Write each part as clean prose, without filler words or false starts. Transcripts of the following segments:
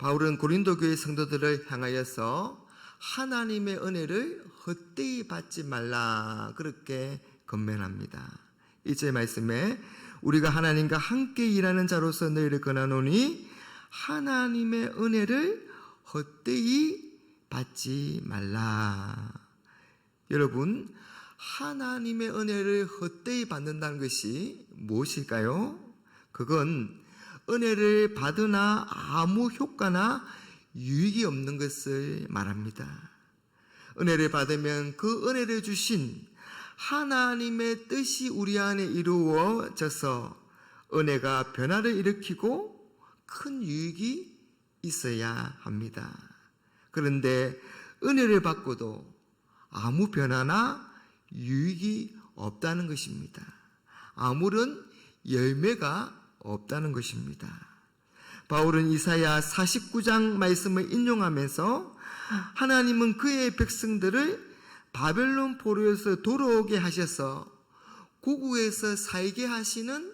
바울은 고린도 교회 성도들을 향하여서 하나님의 은혜를 헛되이 받지 말라 그렇게 권면합니다. 1절 말씀에 우리가 하나님과 함께 일하는 자로서 너희를 권하노니 하나님의 은혜를 헛되이 받지 말라. 여러분, 하나님의 은혜를 헛되이 받는다는 것이 무엇일까요? 그건 은혜를 받으나 아무 효과나 유익이 없는 것을 말합니다. 은혜를 받으면 그 은혜를 주신 하나님의 뜻이 우리 안에 이루어져서 은혜가 변화를 일으키고 큰 유익이 있어야 합니다. 그런데 은혜를 받고도 아무 변화나 유익이 없다는 것입니다. 아무런 열매가 없다는 것입니다. 바울은 이사야 49장 말씀을 인용하면서 하나님은 그의 백성들을 바벨론 포로에서 돌아오게 하셔서 고국에서 살게 하시는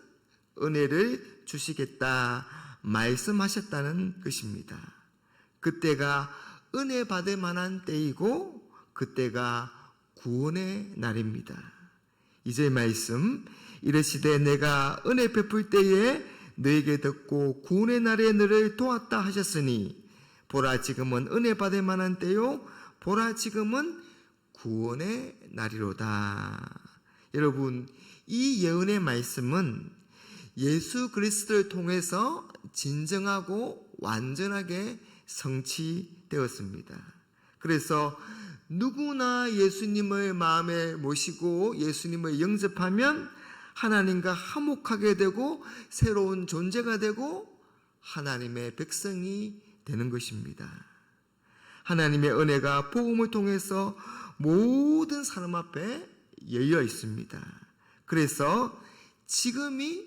은혜를 주시겠다 말씀하셨다는 것입니다. 그때가 은혜 받을 만한 때이고 그때가 구원의 날입니다. 이제 말씀 이르시되 내가 은혜 베풀 때에 너에게 듣고 구원의 날에 너를 도왔다 하셨으니 보라 지금은 은혜 받을 만한 때요 보라 지금은 구원의 날이로다. 여러분, 이 예언의 말씀은 예수 그리스도를 통해서 진정하고 완전하게 성취되었습니다. 그래서 누구나 예수님을 마음에 모시고 예수님을 영접하면 하나님과 화목하게 되고 새로운 존재가 되고 하나님의 백성이 되는 것입니다. 하나님의 은혜가 복음을 통해서 모든 사람 앞에 열려 있습니다. 그래서 지금이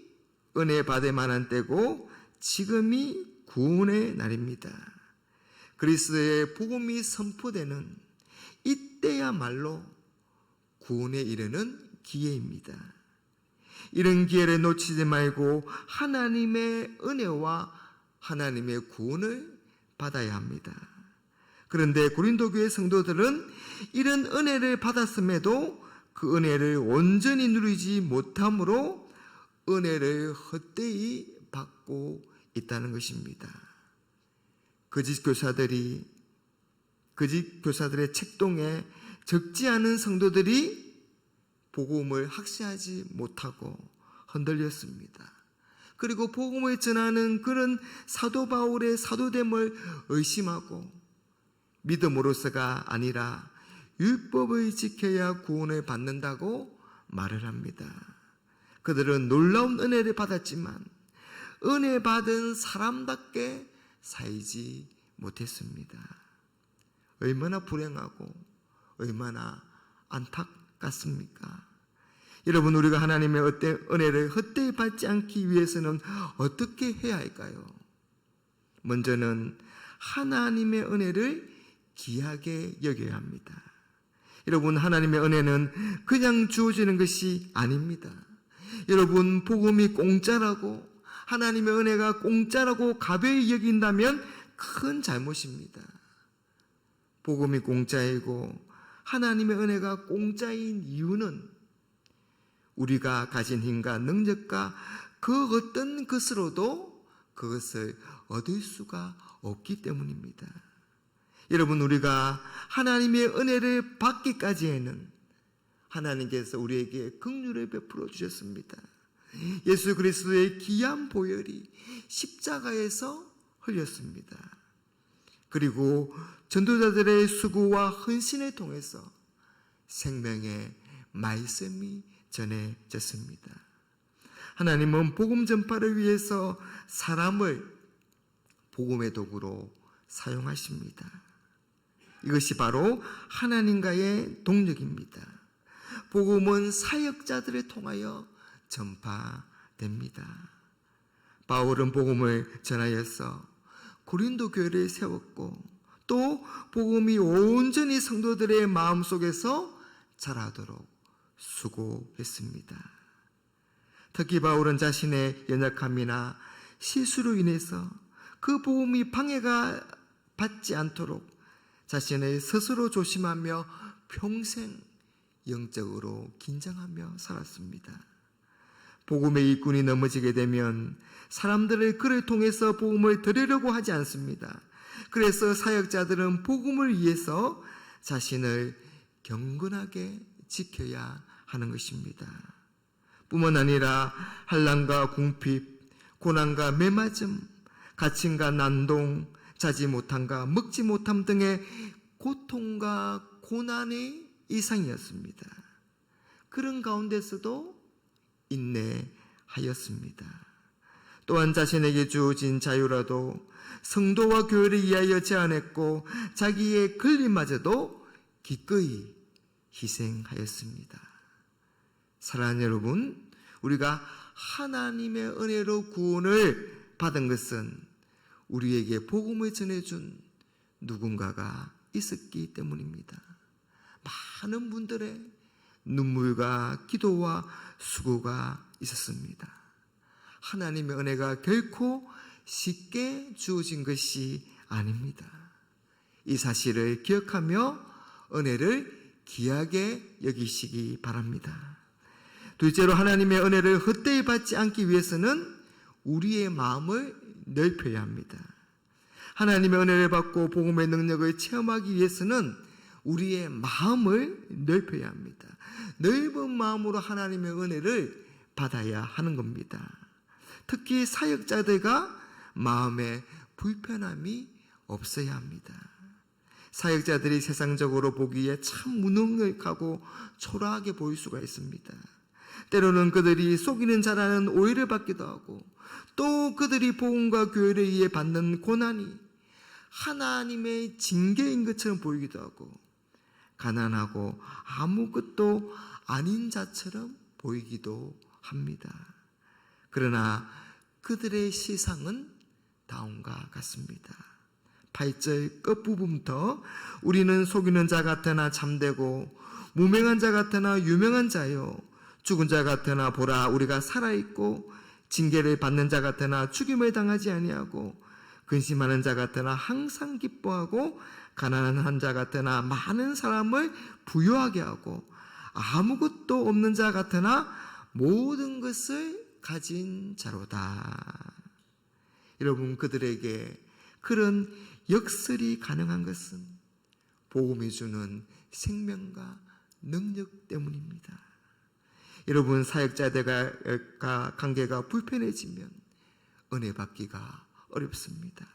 은혜 받을 만한 때고 지금이 구원의 날입니다. 그리스도의 복음이 선포되는 이때야말로 구원에 이르는 기회입니다. 이런 기회를 놓치지 말고 하나님의 은혜와 하나님의 구원을 받아야 합니다. 그런데 고린도 교회 성도들은 이런 은혜를 받았음에도 그 은혜를 온전히 누리지 못함으로 은혜를 헛되이 받고 있다는 것입니다. 거짓 교사들의 책동에 적지 않은 성도들이 복음을 확신하지 못하고 흔들렸습니다. 그리고 복음을 전하는 그런 사도 바울의 사도됨을 의심하고 믿음으로서가 아니라 율법을 지켜야 구원을 받는다고 말을 합니다. 그들은 놀라운 은혜를 받았지만 은혜 받은 사람답게 살지 못했습니다. 얼마나 불행하고 얼마나 안타깝습니까? 여러분, 우리가 하나님의 은혜를 헛되이 받지 않기 위해서는 어떻게 해야 할까요? 먼저는 하나님의 은혜를 귀하게 여겨야 합니다. 여러분, 하나님의 은혜는 그냥 주어지는 것이 아닙니다. 여러분, 복음이 공짜라고 하나님의 은혜가 공짜라고 가벼이 여긴다면 큰 잘못입니다. 복음이 공짜이고 하나님의 은혜가 공짜인 이유는 우리가 가진 힘과 능력과 그 어떤 것으로도 그것을 얻을 수가 없기 때문입니다. 여러분, 우리가 하나님의 은혜를 받기까지에는 하나님께서 우리에게 긍휼을 베풀어 주셨습니다. 예수 그리스도의 귀한 보혈이 십자가에서 흘렸습니다. 그리고 전도자들의 수고와 헌신을 통해서 생명의 말씀이 전해졌습니다. 하나님은 복음 전파를 위해서 사람을 복음의 도구로 사용하십니다. 이것이 바로 하나님과의 동력입니다. 복음은 사역자들을 통하여 전파됩니다. 바울은 복음을 전하여서 고린도 교회를 세웠고 또 복음이 온전히 성도들의 마음속에서 자라도록 수고했습니다. 특히 바울은 자신의 연약함이나 실수로 인해서 그 복음이 방해가 받지 않도록 자신을 스스로 조심하며 평생 영적으로 긴장하며 살았습니다. 복음의 일꾼이 넘어지게 되면 사람들을 그를 통해서 복음을 들으려고 하지 않습니다. 그래서 사역자들은 복음을 위해서 자신을 경건하게 지켜야 하는 것입니다. 뿐만 아니라 환난과 궁핍, 고난과 매맞음, 갇힘과 난동, 자지 못함과 먹지 못함 등의 고통과 고난의 이상이었습니다. 그런 가운데서도 인내하였습니다. 또한 자신에게 주어진 자유라도 성도와 교회를 위하여 제한했고 자기의 권리마저도 기꺼이 희생하였습니다. 사랑하는 여러분, 우리가 하나님의 은혜로 구원을 받은 것은 우리에게 복음을 전해준 누군가가 있었기 때문입니다. 많은 분들의 눈물과 기도와 수고가 있었습니다. 하나님의 은혜가 결코 쉽게 주어진 것이 아닙니다. 이 사실을 기억하며 은혜를 귀하게 여기시기 바랍니다. 둘째로, 하나님의 은혜를 헛되이 받지 않기 위해서는 우리의 마음을 넓혀야 합니다. 하나님의 은혜를 받고 복음의 능력을 체험하기 위해서는 우리의 마음을 넓혀야 합니다. 넓은 마음으로 하나님의 은혜를 받아야 하는 겁니다. 특히 사역자들과 마음에 불편함이 없어야 합니다. 사역자들이 세상적으로 보기에 참 무능력하고 초라하게 보일 수가 있습니다. 때로는 그들이 속이는 자라는 오해를 받기도 하고, 또 그들이 복음과 교회를 위해 받는 고난이 하나님의 징계인 것처럼 보이기도 하고, 가난하고 아무것도 아닌 자처럼 보이기도 합니다. 그러나 그들의 시상은 다음과 같습니다. 8절 끝부분부터 우리는 속이는 자 같으나 참되고 무명한 자 같으나 유명한 자요, 죽은 자 같으나 보라 우리가 살아있고, 징계를 받는 자 같으나 죽임을 당하지 아니하고, 근심하는 자 같으나 항상 기뻐하고, 가난한 자 같으나 많은 사람을 부유하게 하고, 아무것도 없는 자 같으나 모든 것을 가진 자로다. 여러분, 그들에게 그런 역설이 가능한 것은 복음이 주는 생명과 능력 때문입니다. 여러분, 사역자들과 관계가 불편해지면 은혜 받기가 어렵습니다.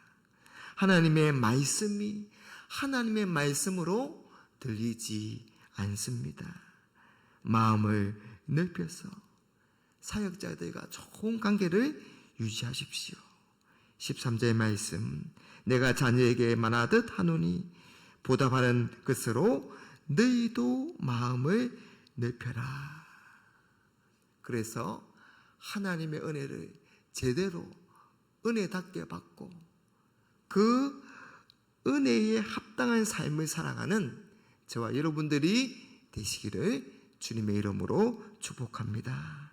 하나님의 말씀이 하나님의 말씀으로 들리지 않습니다. 마음을 넓혀서 사역자들과 좋은 관계를 유지하십시오. 13절의 말씀, 내가 자녀에게 말하듯 하노니 보답하는 것으로 너희도 마음을 넓혀라. 그래서 하나님의 은혜를 제대로 은혜답게 받고 그 은혜에 합당한 삶을 살아가는 저와 여러분들이 되시기를 주님의 이름으로 축복합니다.